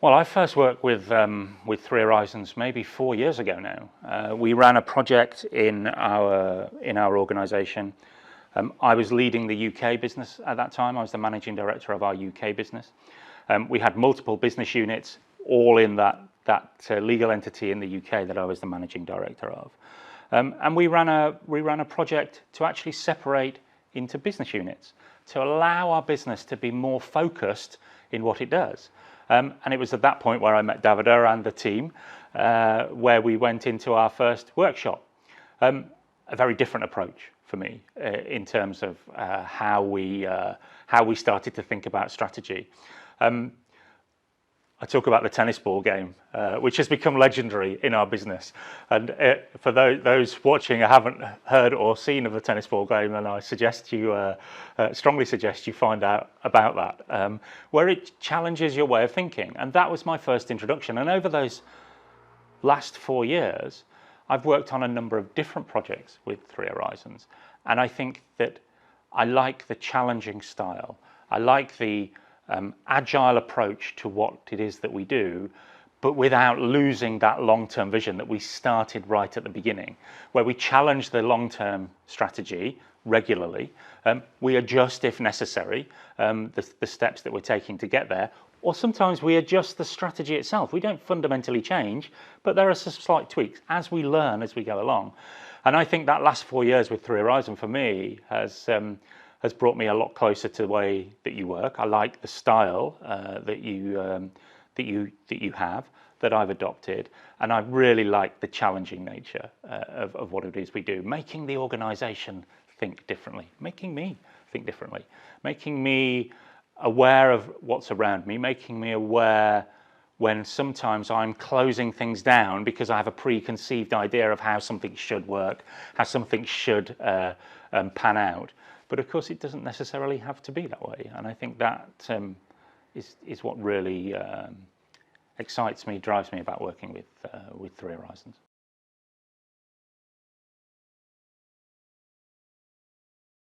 Well, I first worked with Three Horizons maybe 4 years ago now. We ran a project in our organisation. I was leading the UK business at that time. I was the managing director of our UK business. We had multiple business units, all in that legal entity in the UK that I was the managing director of. And we ran a project to actually separate into business units to allow our business to be more focused in what it does. And it was at that point where I met Davide and the team, where we went into our first workshop. A very different approach for me in terms of how we started to think about strategy. I talk about the tennis ball game, which has become legendary in our business. And for those watching who haven't heard or seen of the tennis ball game, then I strongly suggest you find out about that, where it challenges your way of thinking. And that was my first introduction. And over those last 4 years, I've worked on a number of different projects with Three Horizons. And I think that I like the challenging style. I like the agile approach to what it is that we do, but without losing that long-term vision that we started right at the beginning, where we challenge the long-term strategy regularly. We adjust if necessary, the steps that we're taking to get there, or sometimes we adjust the strategy itself. We don't fundamentally change, but there are some slight tweaks as we learn as we go along. And I think that last 4 years with Three Horizons for me has brought me a lot closer to the way that you work. I like the style that you have, that I've adopted, and I really like the challenging nature of what it is we do, making the organisation think differently, making me think differently, making me aware of what's around me, making me aware when sometimes I'm closing things down because I have a preconceived idea of how something should work, how something should pan out. But of course, it doesn't necessarily have to be that way. And I think that is what really excites me, drives me about working with Three Horizons.